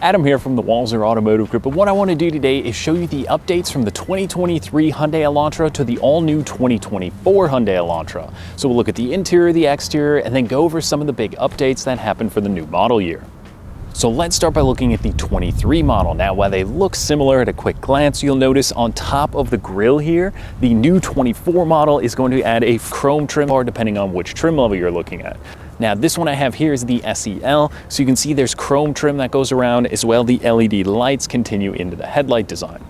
Adam here from the Walser Automotive Group, and what I want to do today is show you the updates from the 2023 Hyundai Elantra to the all-new 2024 Hyundai Elantra. So we'll look at the interior, the exterior, and then go over some of the big updates that happened for the new model year. So let's start by looking at the 23 model. Now, while they look similar at a quick glance, you'll notice on top of the grille here, the new 24 model is going to add a chrome trim, or depending on which trim level you're looking at. Now, this one I have here is the SEL, so you can see there's chrome trim that goes around, as well the LED lights continue into the headlight design.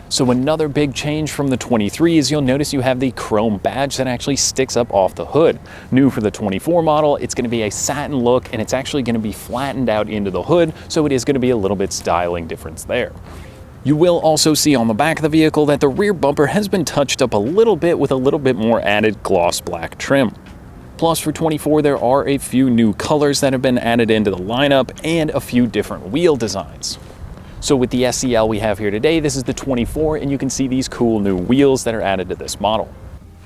So another big change from the 23 is you'll notice you have the chrome badge that actually sticks up off the hood. New for the 24 model, it's going to be a satin look, and it's actually going to be flattened out into the hood, so it is going to be a little bit styling difference there. You will also see on the back of the vehicle that the rear bumper has been touched up a little bit with a little bit more added gloss black trim. Plus, for 24, there are a few new colors that have been added into the lineup and a few different wheel designs. So with the SEL we have here today, this is the 24, and you can see these cool new wheels that are added to this model.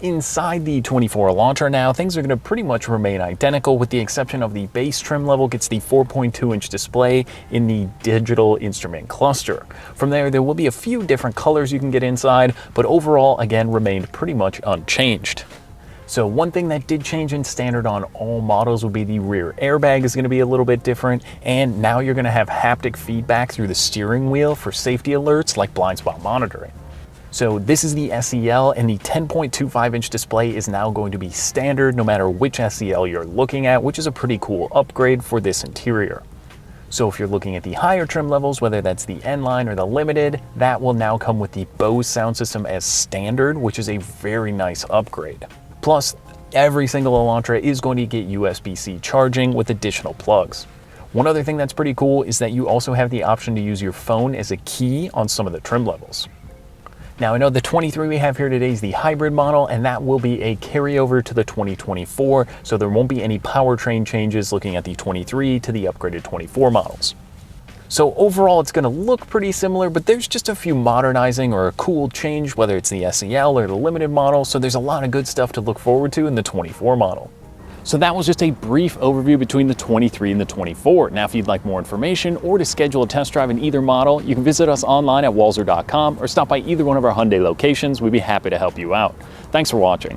Inside the 24 Elantra now, things are going to pretty much remain identical, with the exception of the base trim level gets the 4.2-inch display in the digital instrument cluster. From there will be a few different colors you can get inside, but overall, again, remained pretty much unchanged. So one thing that did change in standard on all models would be the rear airbag is going to be a little bit different, and now you're going to have haptic feedback through the steering wheel for safety alerts like blind spot monitoring. So this is the SEL, and the 10.25-inch display is now going to be standard no matter which SEL you're looking at, which is a pretty cool upgrade for this interior. So if you're looking at the higher trim levels, whether that's the N-Line or the Limited, that will now come with the Bose sound system as standard, which is a very nice upgrade. Plus, every single Elantra is going to get USB-C charging with additional plugs. One other thing that's pretty cool is that you also have the option to use your phone as a key on some of the trim levels. Now, I know the 23 we have here today is the hybrid model, and that will be a carryover to the 2024, so there won't be any powertrain changes looking at the 23 to the upgraded 24 models. So overall, it's going to look pretty similar, but there's just a few modernizing or a cool change, whether it's the SEL or the Limited model, so there's a lot of good stuff to look forward to in the 24 model. So that was just a brief overview between the 23 and the 24. Now, if you'd like more information or to schedule a test drive in either model, you can visit us online at walser.com or stop by either one of our Hyundai locations. We'd be happy to help you out. Thanks for watching.